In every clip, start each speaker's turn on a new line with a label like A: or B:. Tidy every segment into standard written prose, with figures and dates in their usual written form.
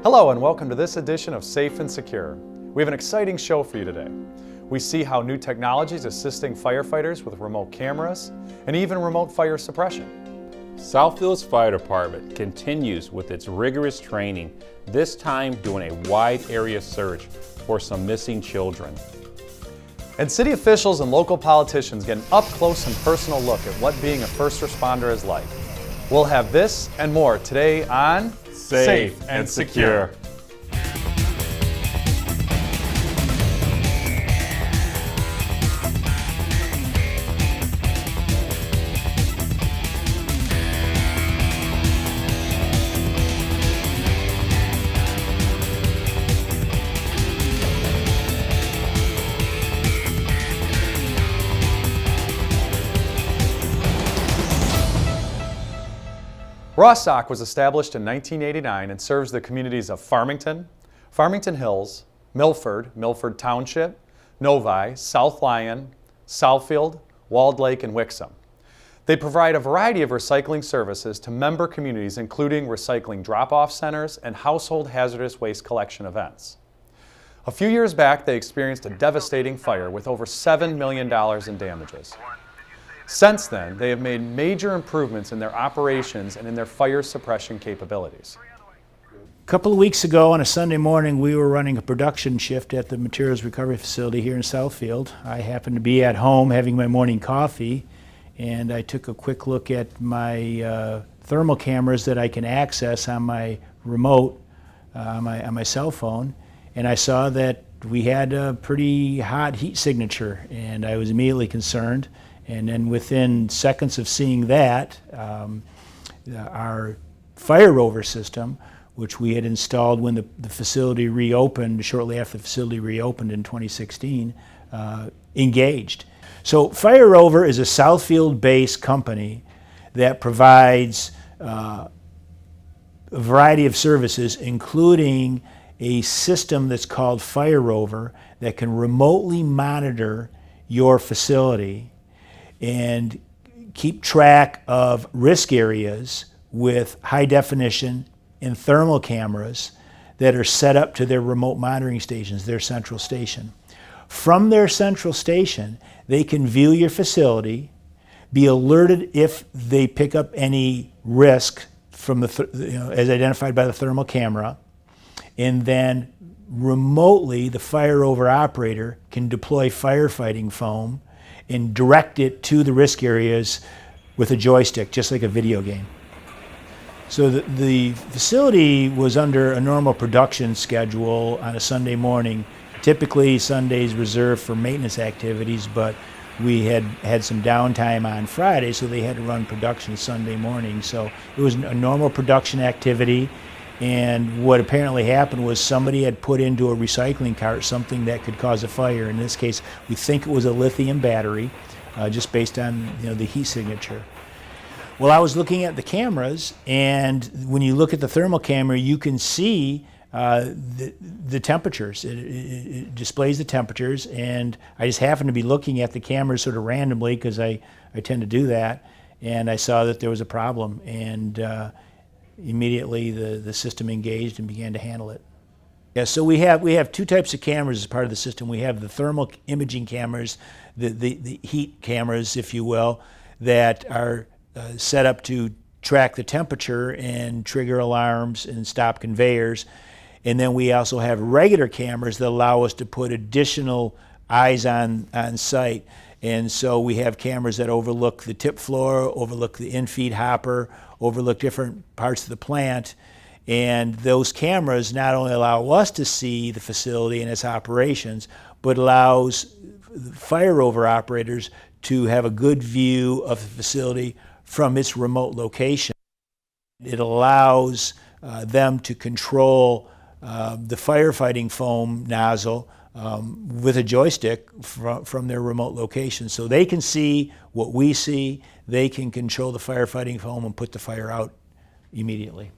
A: Hello and welcome to this edition of Safe and Secure. We have an exciting show for you today. We see how new technology is assisting firefighters with remote cameras and even remote fire suppression.
B: Southfield's Fire Department continues with its rigorous training, this time doing a wide area search for some missing children.
A: And city officials and local politicians get an up-close and personal look at what being a first responder is like. We'll have this and more today on
B: Safe and Secure.
A: Rostock was established in 1989 and serves the communities of Farmington, Farmington Hills, Milford, Milford Township, Novi, South Lyon, Southfield, Walled Lake, and Wixom. They provide a variety of recycling services to member communities, including recycling drop-off centers and household hazardous waste collection events. A few years back, they experienced a devastating fire with over $7 million in damages. Since then, they have made major improvements in their operations and in their fire suppression capabilities.
C: A couple of weeks ago on a Sunday morning, we were running a production shift at the materials recovery facility here in Southfield. I happened to be at home having my morning coffee, and I took a quick look at my thermal cameras that I can access on my remote, on my cell phone, and I saw that we had a pretty hot heat signature, and I was immediately concerned. And then within seconds of seeing that, our fire rover system, which we had installed when the facility reopened, shortly after the facility reopened in 2016, engaged. So Fire Rover is a Southfield-based company that provides a variety of services, including a system that's called Fire Rover that can remotely monitor your facility and keep track of risk areas with high definition and thermal cameras that are set up to their remote monitoring stations, their central station. From their central station, they can view your facility, be alerted if they pick up any risk from as identified by the thermal camera, and then remotely the Fire Rover operator can deploy firefighting foam and direct it to the risk areas with a joystick, just like a video game. So the facility was under a normal production schedule on a Sunday morning. Typically Sundays reserved for maintenance activities, but we had some downtime on Friday, so they had to run production Sunday morning. So it was a normal production activity. And what apparently happened was somebody had put into a recycling cart something that could cause a fire. In this case, we think it was a lithium battery, just based on the heat signature. Well, I was looking at the cameras, and when you look at the thermal camera, you can see the temperatures. It displays the temperatures, and I just happened to be looking at the cameras sort of randomly because I tend to do that, and I saw that there was a problem, and immediately the system engaged and began to handle it. Yeah, so we have two types of cameras as part of the system. We have the thermal imaging cameras, the heat cameras, if you will, that are set up to track the temperature and trigger alarms and stop conveyors. And then we also have regular cameras that allow us to put additional eyes on site. And so we have cameras that overlook the tip floor, overlook the in-feed hopper, overlook different parts of the plant. And those cameras not only allow us to see the facility and its operations, but allows Fire Rover operators to have a good view of the facility from its remote location. It allows them to control the firefighting foam nozzle with a joystick from their remote location. So they can see what we see, they can control the firefighting foam and put the fire out immediately.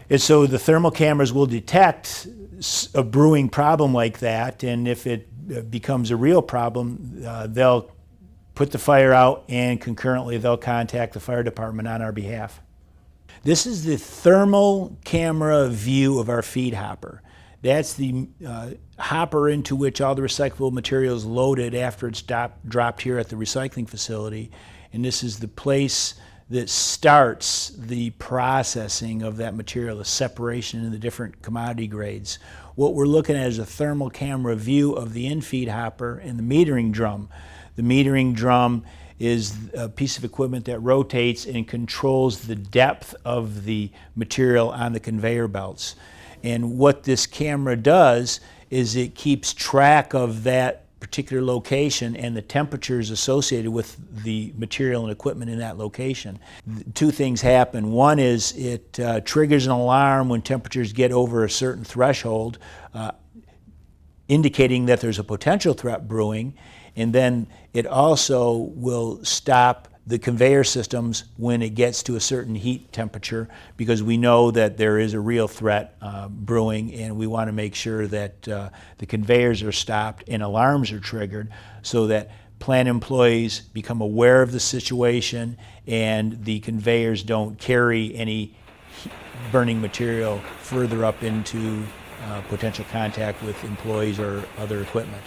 C: And so the thermal cameras will detect a brewing problem like that, and if it becomes a real problem, they'll put the fire out and concurrently they'll contact the fire department on our behalf. This is the thermal camera view of our feed hopper. That's the hopper into which all the recyclable material is loaded after it's dropped here at the recycling facility. And this is the place that starts the processing of that material, the separation in the different commodity grades. What we're looking at is a thermal camera view of the in-feed hopper and the metering drum. The metering drum is a piece of equipment that rotates and controls the depth of the material on the conveyor belts. And what this camera does is it keeps track of that particular location and the temperatures associated with the material and equipment in that location. Two things happen. One is it triggers an alarm when temperatures get over a certain threshold, indicating that there's a potential threat brewing, and then it also will stop the conveyor systems when it gets to a certain heat temperature, because we know that there is a real threat brewing, and we want to make sure that the conveyors are stopped and alarms are triggered so that plant employees become aware of the situation and the conveyors don't carry any burning material further up into potential contact with employees or other equipment.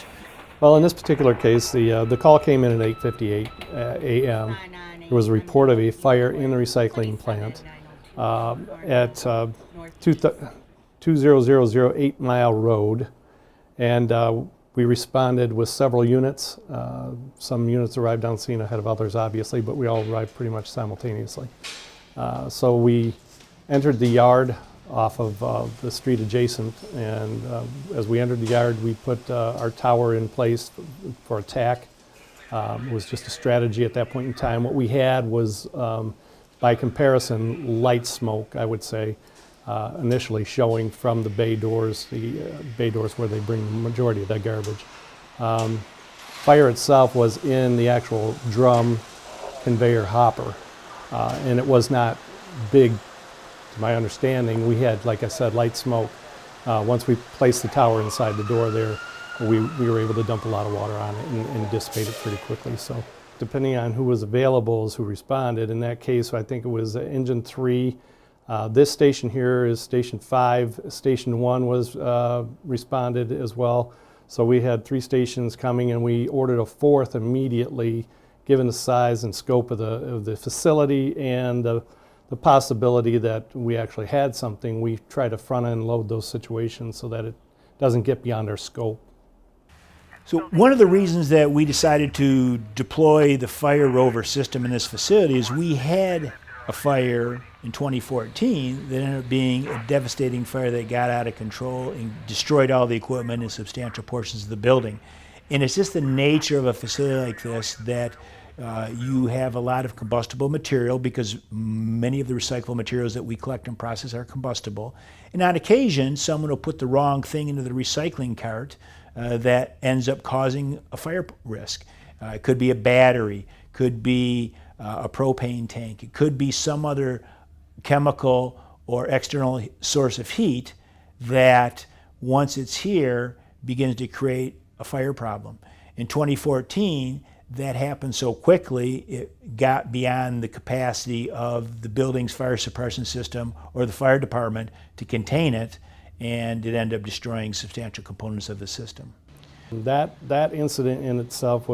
D: Well, in this particular case, the call came in at 8:58 a.m. There was a report of a fire in the recycling plant at 20008 Mile Road, and we responded with several units. Some units arrived on scene ahead of others, obviously, but we all arrived pretty much simultaneously. So we entered the yard off of the street adjacent, and as we entered the yard, we put our tower in place for attack. It was just a strategy at that point in time. What we had was, by comparison, light smoke, I would say, initially showing from the bay doors where they bring the majority of that garbage. Fire itself was in the actual drum conveyor hopper, and it was not big. To my understanding, we had, like I said, light smoke. Once we placed the tower inside the door there, we were able to dump a lot of water on it and dissipate it pretty quickly. So depending on who was available is who responded. In that case, I think it was engine 3. This station here is station 5. Station 1 was responded as well. So we had 3 stations coming, and we ordered a 4th immediately, given the size and scope of the facility and the possibility that we actually had something. We try to front-end load those situations so that it doesn't get beyond our scope.
C: So one of the reasons that we decided to deploy the Fire Rover system in this facility is we had a fire in 2014 that ended up being a devastating fire that got out of control and destroyed all the equipment and substantial portions of the building. And it's just the nature of a facility like this that you have a lot of combustible material, because many of the recyclable materials that we collect and process are combustible. And on occasion, someone will put the wrong thing into the recycling cart that ends up causing a fire risk. It could be a battery, could be a propane tank, it could be some other chemical or external source of heat that, once it's here, begins to create a fire problem. In 2014, that happened so quickly, it got beyond the capacity of the building's fire suppression system or the fire department to contain it, and it ended up destroying substantial components of the system.
D: That incident in itself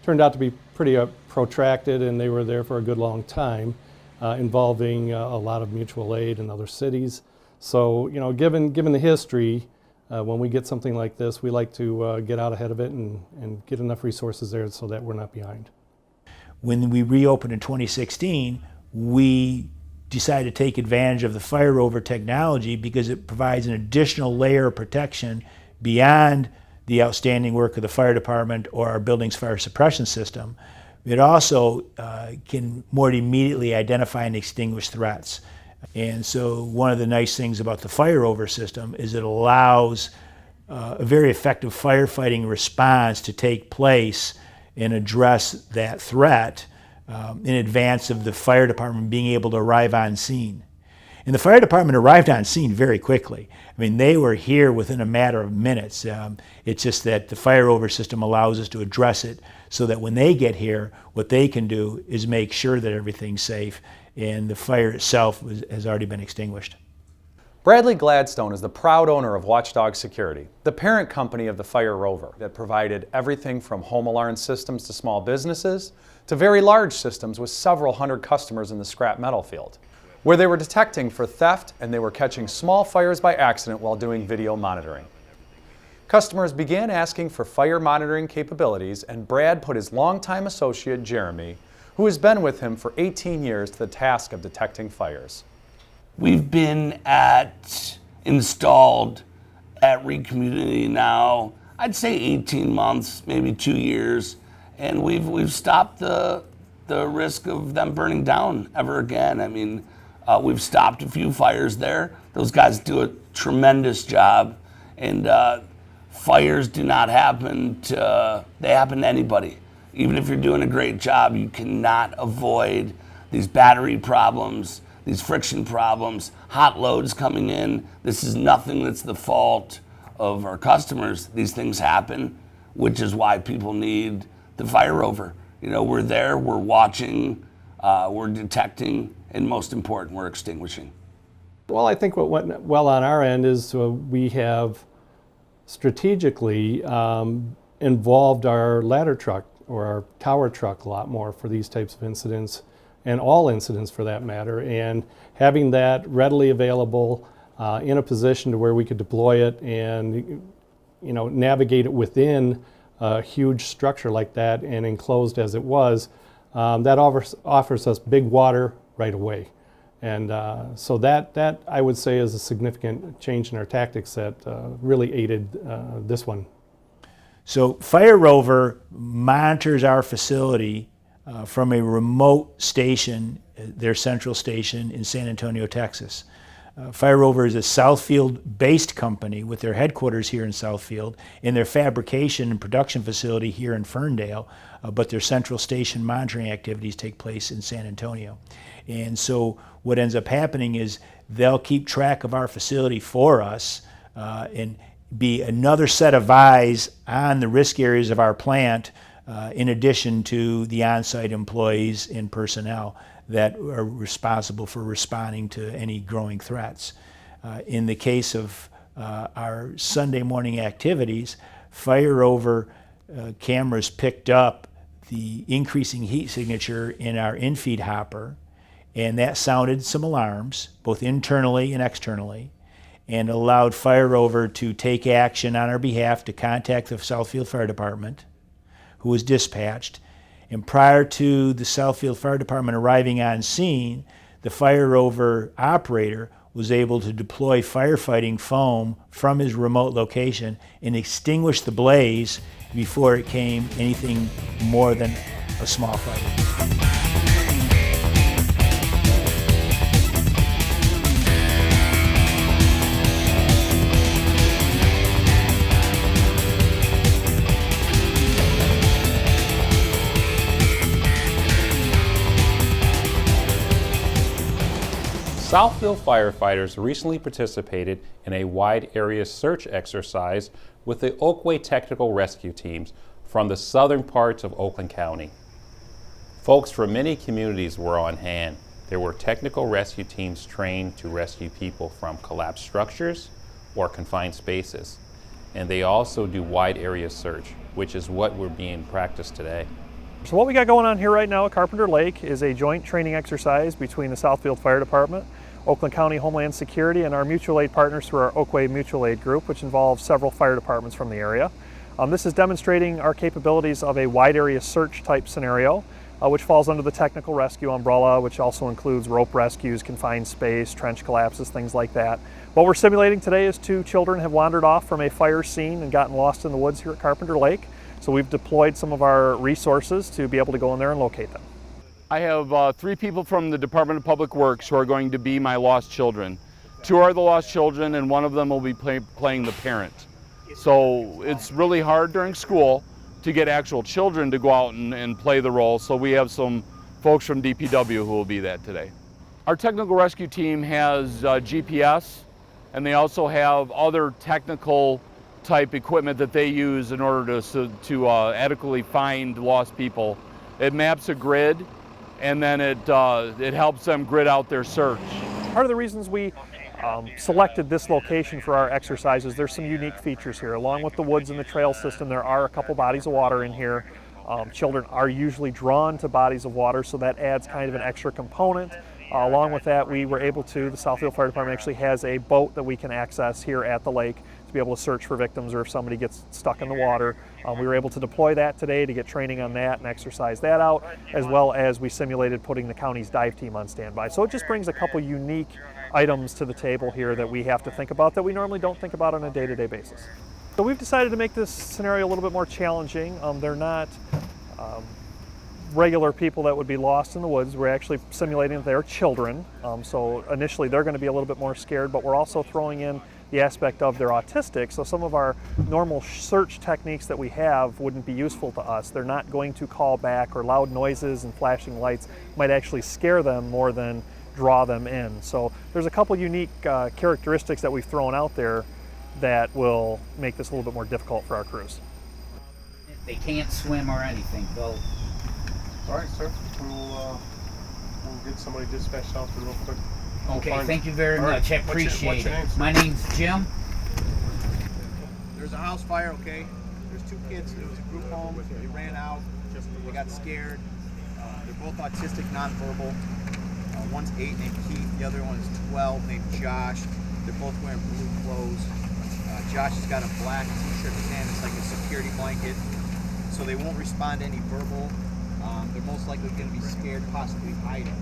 D: turned out to be pretty protracted, and they were there for a good long time, involving a lot of mutual aid in other cities. So, you know, given the history, when we get something like this, we like to get out ahead of it and get enough resources there so that we're not behind.
C: When we reopened in 2016, we decided to take advantage of the Fire Rover technology because it provides an additional layer of protection beyond the outstanding work of the fire department or our building's fire suppression system. It also can more immediately identify and extinguish threats. And so one of the nice things about the Fire Rover system is it allows a very effective firefighting response to take place and address that threat in advance of the fire department being able to arrive on scene. And the fire department arrived on scene very quickly. I mean, they were here within a matter of minutes. It's just that the Fire Rover system allows us to address it so that when they get here, what they can do is make sure that everything's safe and the fire itself has already been extinguished.
A: Bradley Gladstone is the proud owner of Watchdog Security, the parent company of the Fire Rover that provided everything from home alarm systems to small businesses to very large systems with several hundred customers in the scrap metal field, where they were detecting for theft and they were catching small fires by accident while doing video monitoring. Customers began asking for fire monitoring capabilities, and Brad put his longtime associate Jeremy, who has been with him for 18 years, to the task of detecting fires.
E: We've been installed at Reed Community now, I'd say 18 months, maybe 2 years, and we've stopped the risk of them burning down ever again. I mean, we've stopped a few fires there. Those guys do a tremendous job, and fires do not happen they happen to anybody. Even if you're doing a great job, you cannot avoid these battery problems, these friction problems, hot loads coming in. This is nothing that's the fault of our customers. These things happen, which is why people need the Fire Rover. You know, we're there, we're watching, we're detecting, and most important, we're extinguishing.
D: Well, I think what went well on our end is we have strategically involved our ladder truck or our tower truck a lot more for these types of incidents, and all incidents for that matter, and having that readily available in a position to where we could deploy it and navigate it within a huge structure like that and enclosed as it was, that offers us big water right away. And so that I would say is a significant change in our tactics that really aided this one.
C: So Fire Rover monitors our facility from a remote station, their central station in San Antonio, Texas. Fire Rover is a Southfield-based company with their headquarters here in Southfield and their fabrication and production facility here in Ferndale, but their central station monitoring activities take place in San Antonio. And so what ends up happening is they'll keep track of our facility for us and be another set of eyes on the risk areas of our plant, in addition to the on-site employees and personnel that are responsible for responding to any growing threats. In the case of our Sunday morning activities, Fire Rover cameras picked up the increasing heat signature in our in-feed hopper, and that sounded some alarms, both internally and externally, and allowed Fire Rover to take action on our behalf to contact the Southfield Fire Department, who was dispatched. And prior to the Southfield Fire Department arriving on scene, the Fire Rover operator was able to deploy firefighting foam from his remote location and extinguish the blaze before it came anything more than a small fire.
B: Southfield firefighters recently participated in a wide area search exercise with the Oakway Technical Rescue Teams from the southern parts of Oakland County. Folks from many communities were on hand. There were technical rescue teams trained to rescue people from collapsed structures or confined spaces. And they also do wide area search, which is what we're being practiced today.
F: So what we got going on here right now at Carpenter Lake is a joint training exercise between the Southfield Fire Department, Oakland County Homeland Security, and our mutual aid partners through our Oakway Mutual Aid Group, which involves several fire departments from the area. This is demonstrating our capabilities of a wide area search type scenario, which falls under the technical rescue umbrella, which also includes rope rescues, confined space, trench collapses, things like that. What we're simulating today is 2 children have wandered off from a fire scene and gotten lost in the woods here at Carpenter Lake. So we've deployed some of our resources to be able to go in there and locate them.
G: I have 3 people from the Department of Public Works who are going to be my lost children. 2 are the lost children, and one of them will be playing the parent. So it's really hard during school to get actual children to go out and play the role, so we have some folks from DPW who will be that today. Our technical rescue team has GPS, and they also have other technical type equipment that they use in order to adequately find lost people. It maps a grid, and then it helps them grit out their search.
F: Part of the reasons we selected this location for our exercises, there's some unique features here. Along with the woods and the trail system, there are a couple bodies of water in here. Children are usually drawn to bodies of water, so that adds kind of an extra component. Along with that, we were able to, the Southfield Fire Department actually has a boat that we can access here at the lake to be able to search for victims or if somebody gets stuck in the water. We were able to deploy that today to get training on that and exercise that out, as well as we simulated putting the county's dive team on standby. So it just brings a couple unique items to the table here that we have to think about that we normally don't think about on a day-to-day basis. So we've decided to make this scenario a little bit more challenging. They're not regular people that would be lost in the woods. We're actually simulating that they're children. So initially they're going to be a little bit more scared, but we're also throwing in the aspect of they're autistic. So some of our normal search techniques that we have wouldn't be useful to us. They're not going to call back, or loud noises and flashing lights might actually scare them more than draw them in. So there's a couple unique characteristics that we've thrown out there that will make this a little bit more difficult for our crews.
H: They can't swim or anything, they'll...
I: All right, sir. We'll get somebody dispatched out there real quick.
H: Okay, thank you very
I: All right.
H: much. I
I: What's your
H: appreciate
I: name,
H: it.
I: sir?
H: My name's Jim.
J: There's a house fire, okay? There's two kids. It was a group home. They ran out. They got scared. They're both autistic, nonverbal. One's 8 named Keith. The other one is 12 named Josh. They're both wearing blue clothes. Josh has got a black t-shirt in his hand. It's like a security blanket. So they won't respond to any verbal. They're most likely going to be scared, possibly hiding.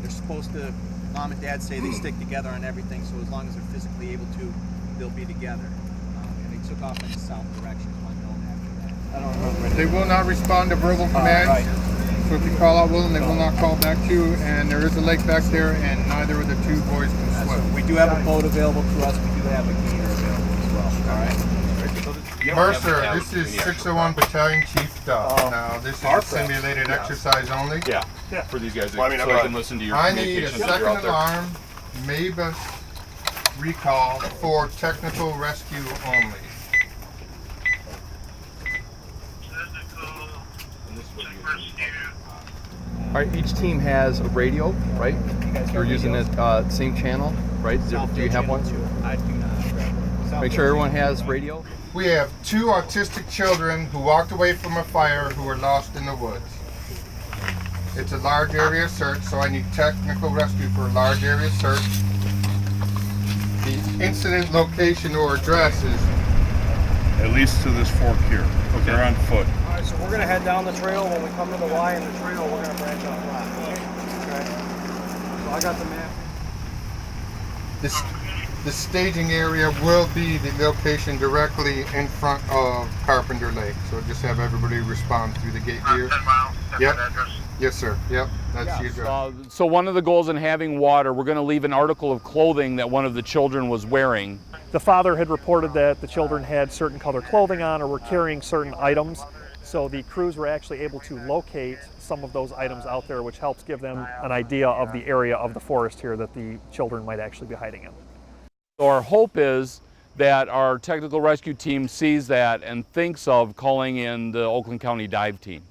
J: They're supposed to, mom and dad say they stick together on everything, so as long as they're physically able to, they'll be together. And they took off in the south direction, unknown after that. I don't remember.
I: They will not respond to verbal commands.
J: Right.
I: So if you call out William, they will not call back to you. And there is a lake back there, and neither of the two boys can swim.
J: We do have a boat available to us. We do have a gainer available as well. All right.
I: Mercer, this is 601 Battalion Chief Duff. Now, this is a simulated exercise only.
K: Yeah, for these guys,
I: Well, I mean,
K: so I can listen to your
I: I need a
K: communications as you're
I: second
K: out there.
I: alarm, MABUS recall for technical rescue only.
K: All right, each team has a radio, right? You're using the same channel, right? Do you have one?
J: I do not.
K: Make sure everyone has radio.
I: We have 2 autistic children who walked away from a fire who were lost in the woods. It's a large area search, so I need technical rescue for a large area search. The incident location or address is
L: at least to this fork here. Okay. They're on foot.
J: All right, so we're going to head down the trail. When we come to the Y in the trail, we're going to branch off left. Okay? So I got the map.
I: the staging area will be the location directly in front of Carpenter Lake. So just have everybody respond through the gate here.
L: 10 miles.
I: Yep. Yes, sir. Yep. That's the address.
G: So one of the goals in having water, we're going to leave an article of clothing that one of the children was wearing.
F: The father had reported that the children had certain color clothing on or were carrying certain items. So the crews were actually able to locate some of those items out there, which helps give them an idea of the area of the forest here that the children might actually be hiding in.
G: So our hope is that our technical rescue team sees that and thinks of calling in the Oakland County dive team.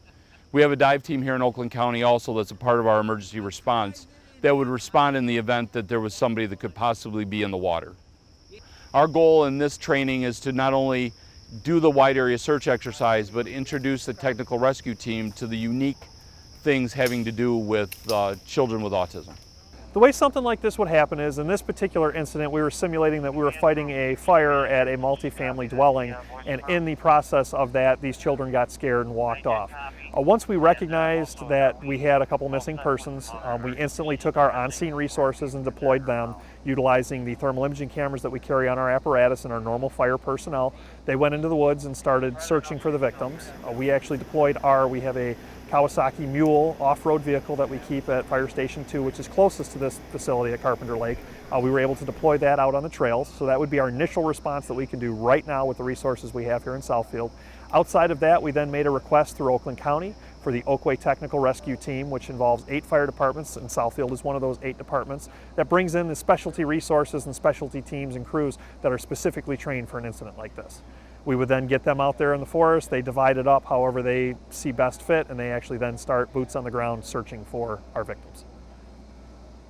G: We have a dive team here in Oakland County also that's a part of our emergency response that would respond in the event that there was somebody that could possibly be in the water. Our goal in this training is to not only do the wide area search exercise, but introduce the technical rescue team to the unique things having to do with children with autism.
F: The way something like this would happen is, in this particular incident, we were simulating that we were fighting a fire at a multifamily dwelling, and in the process of that, these children got scared and walked off. Once we recognized that we had a couple missing persons, we instantly took our on-scene resources and deployed them, utilizing the thermal imaging cameras that we carry on our apparatus and our normal fire personnel. They went into the woods and started searching for the victims. We actually deployed we have a Kawasaki Mule off-road vehicle that we keep at Fire Station 2, which is closest to this facility at Carpenter Lake. We were able to deploy that out on the trails, so that would be our initial response that we can do right now with the resources we have here in Southfield. Outside of that, we then made a request through Oakland County for the Oakway Technical Rescue Team, which involves 8 fire departments, and Southfield is one of those 8 departments, that brings in the specialty resources and specialty teams and crews that are specifically trained for an incident like this. We would then get them out there in the forest. They divide it up however they see best fit, and they actually then start boots on the ground searching for our victims.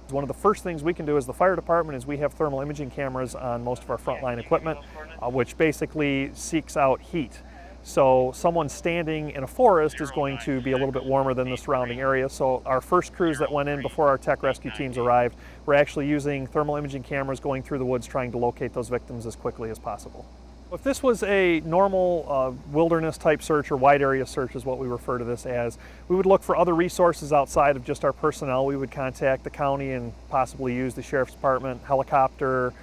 F: One of the first things we can do as the fire department is we have thermal imaging cameras on most of our frontline equipment, which basically seeks out heat. So someone standing in a forest is going to be a little bit warmer than the surrounding area. So our first crews that went in before our tech rescue teams arrived were actually using thermal imaging cameras going through the woods trying to locate those victims as quickly as possible. If this was a normal wilderness type search, or wide area search is what we refer to this as, we would look for other resources outside of just our personnel. We would contact the county and possibly use the sheriff's department helicopter.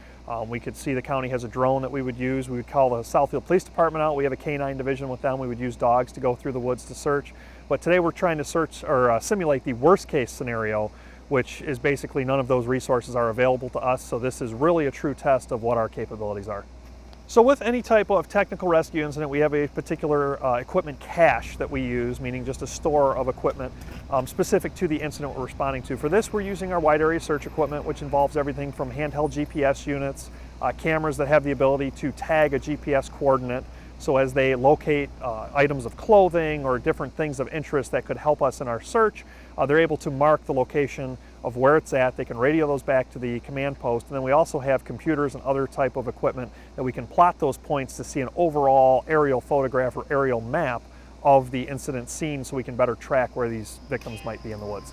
F: We could see the county has a drone that we would use. We would call the Southfield Police Department out. We have a K-9 division with them. We would use dogs to go through the woods to search. But today we're trying to search or simulate the worst case scenario, which is basically none of those resources are available to us. So this is really a true test of what our capabilities are. So with any type of technical rescue incident, we have a particular equipment cache that we use, meaning just a store of equipment specific to the incident we're responding to. For this, we're using our wide area search equipment, which involves everything from handheld GPS units, cameras that have the ability to tag a GPS coordinate, so as they locate items of clothing or different things of interest that could help us in our search, they're able to mark the location of where it's at. They can radio those back to the command post, and then we also have computers and other type of equipment that we can plot those points to see an overall aerial photograph or aerial map of the incident scene, so we can better track where these victims might be in the woods.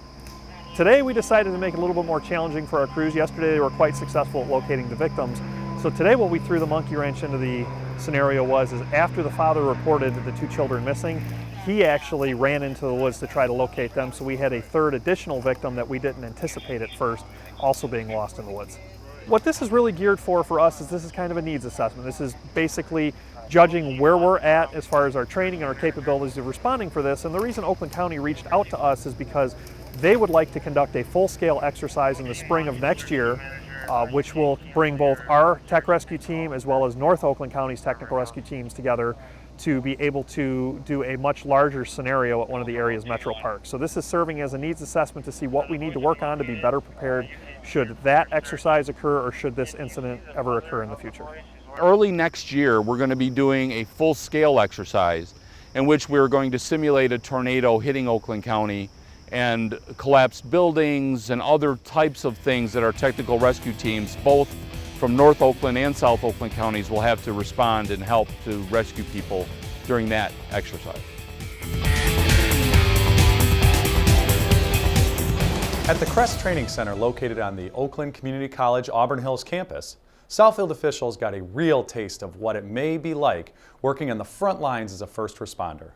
F: Today we decided to make it a little bit more challenging for our crews. Yesterday they were quite successful at locating the victims. So today what we threw the monkey wrench into the scenario is after the father reported the 2 children missing, he actually ran into the woods to try to locate them. So we had a third additional victim that we didn't anticipate at first also being lost in the woods. What this is really geared for us is this is kind of a needs assessment. This is basically judging where we're at as far as our training and our capabilities of responding for this. And the reason Oakland County reached out to us is because they would like to conduct a full-scale exercise in the spring of next year, which will bring both our tech rescue team as well as North Oakland County's technical rescue teams together to be able to do a much larger scenario at one of the area's metro parks. So this is serving as a needs assessment to see what we need to work on to be better prepared should that exercise occur or should this incident ever occur in the future.
G: Early next year, we're going to be doing a full-scale exercise in which we're going to simulate a tornado hitting Oakland County and collapsed buildings and other types of things that our technical rescue teams, both from North Oakland and South Oakland counties, will have to respond and help to rescue people during that exercise.
A: At the Crest Training Center located on the Oakland Community College Auburn Hills campus, Southfield officials got a real taste of what it may be like working on the front lines as a first responder.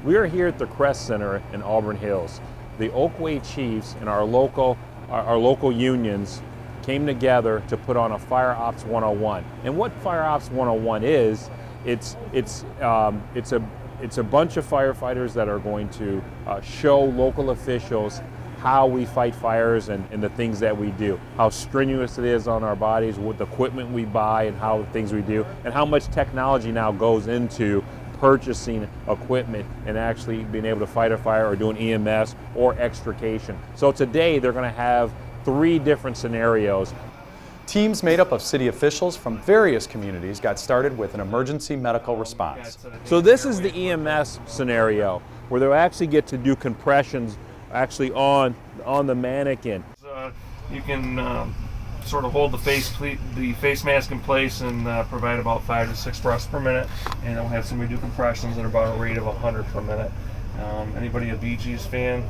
B: We are here at the Crest Center in Auburn Hills. The Oakway Chiefs and our local unions came together to put on a Fire Ops 101. And what Fire Ops 101 is, it's a bunch of firefighters that are going to show local officials how we fight fires and the things that we do, how strenuous it is on our bodies, what equipment we buy and how things we do, and how much technology now goes into purchasing equipment and actually being able to fight a fire or doing EMS or extrication. So today they're going to have 3 different scenarios.
A: Teams made up of city officials from various communities got started with an emergency medical response.
B: So this is the EMS scenario where they'll actually get to do compressions actually on the mannequin.
M: You can sort of hold the face mask in place and provide about 5 to 6 breaths per minute, and it'll have somebody do compressions at about a rate of 100 per minute. Anybody a Bee Gees fan?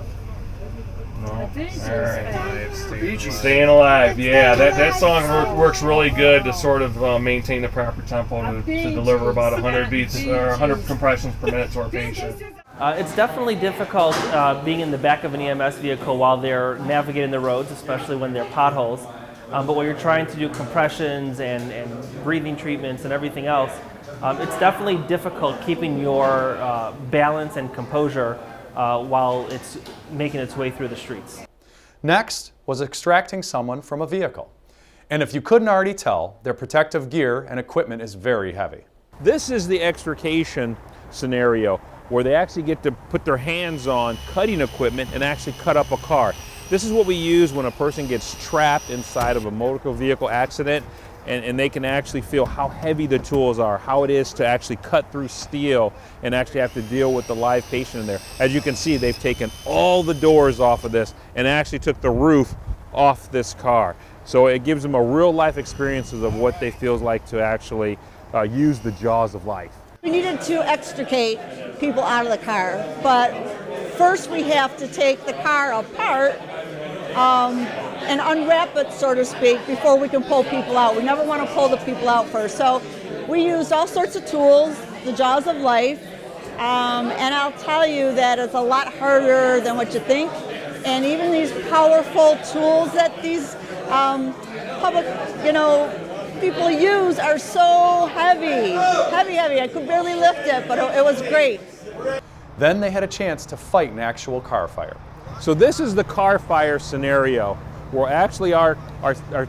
M: No? All right. Staying Alive. Yeah, that song works really good to sort of maintain the proper tempo to deliver about 100 beats or 100 compressions per minute to our patient.
N: It's definitely difficult being in the back of an EMS vehicle while they're navigating the roads, especially when there are potholes. But when you're trying to do compressions and breathing treatments and everything else, it's definitely difficult keeping your balance and composure while it's making its way through the streets.
A: Next was extracting someone from a vehicle. And if you couldn't already tell, their protective gear and equipment is very heavy.
B: This is the extrication scenario where they actually get to put their hands on cutting equipment and actually cut up a car. This is what we use when a person gets trapped inside of a motor vehicle accident and they can actually feel how heavy the tools are, how it is to actually cut through steel and actually have to deal with the live patient in there. As you can see, they've taken all the doors off of this and actually took the roof off this car. So it gives them a real life experiences of what they feels like to actually use the jaws of life.
O: We needed to extricate people out of the car, but first we have to take the car apart and unwrap it, so to speak, before we can pull people out. We never want to pull the people out first. So we used all sorts of tools, the jaws of life, and I'll tell you that it's a lot harder than what you think. And even these powerful tools that these public, people use are so heavy. I could barely lift it, but it was great.
A: Then they had a chance to fight an actual car fire.
B: So this is the car fire scenario where actually our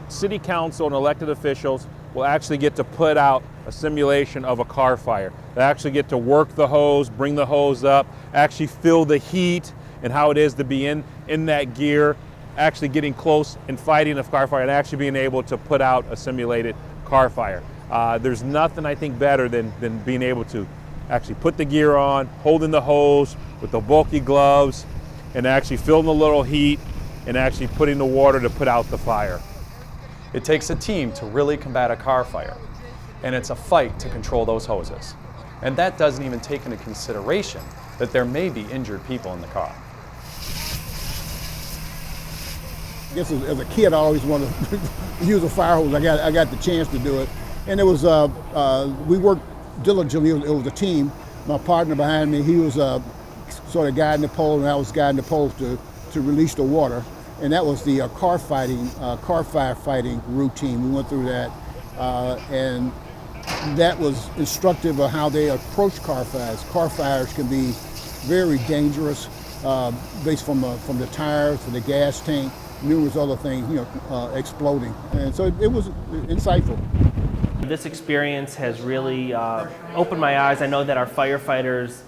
B: city council and elected officials will actually get to put out a simulation of a car fire. They actually get to work the hose, bring the hose up, actually feel the heat and how it is to be in that gear, actually getting close and fighting a car fire and actually being able to put out a simulated car fire. There's nothing I think better than being able to actually put the gear on, holding the hose with the bulky gloves, and actually feeling the little heat and actually putting the water to put out the fire.
A: It takes a team to really combat a car fire, and it's a fight to control those hoses. And that doesn't even take into consideration that there may be injured people in the car.
P: I guess as a kid, I always wanted to use a fire hose. I got the chance to do it, and it was we worked diligently. It was a team. My partner behind me, he was sort of guiding the pole, and I was guiding the pole to release the water, and that was the car fire fighting routine. We went through that, and that was instructive of how they approach car fires. Car fires can be very dangerous, based from the tires to the gas tank, numerous other things, exploding. And so it was insightful.
N: This experience has really opened my eyes. I know that our firefighters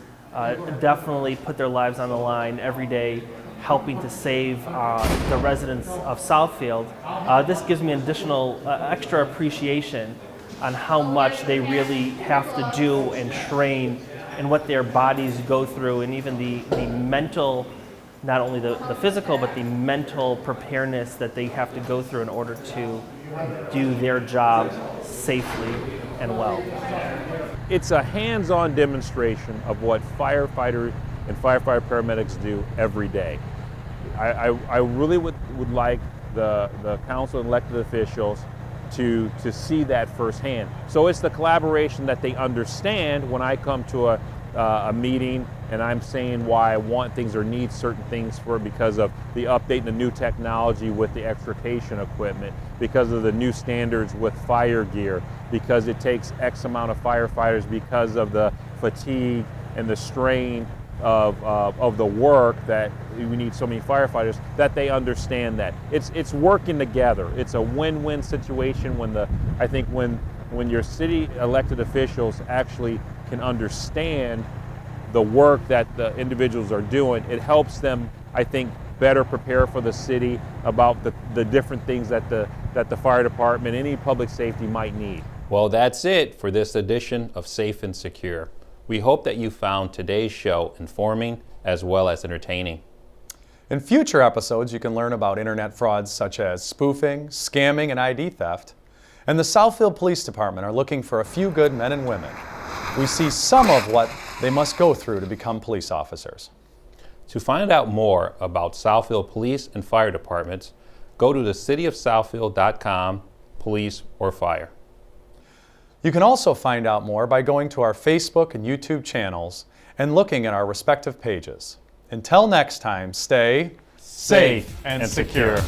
N: definitely put their lives on the line every day, helping to save the residents of Southfield. This gives me additional extra appreciation on how much they really have to do and train and what their bodies go through, and even the mental, not only the physical, but the mental preparedness that they have to go through in order to do their job safely and well.
B: It's a hands-on demonstration of what firefighters and firefighter paramedics do every day. I really would like the council and elected officials to see that firsthand. So it's the collaboration that they understand when I come to a meeting and I'm saying why I want things or need certain things for because of the update and the new technology with the extrication equipment, because of the new standards with fire gear, because it takes X amount of firefighters because of the fatigue and the strain of the work that we need so many firefighters, that they understand that. It's working together. It's a win-win situation when your city elected officials actually can understand the work that the individuals are doing. It helps them, I think, better prepare for the city about the different things that the fire department, any public safety might need. Well, that's it for this edition of Safe and Secure. We hope that you found today's show informing as well as entertaining.
A: In future episodes, you can learn about internet frauds such as spoofing, scamming, and ID theft. And the Southfield Police Department are looking for a few good men and women. We see some of what they must go through to become police officers.
B: To find out more about Southfield Police and Fire Departments, go to thecityofsouthfield.com, police or fire.
A: You can also find out more by going to our Facebook and YouTube channels and looking at our respective pages. Until next time, stay safe and secure.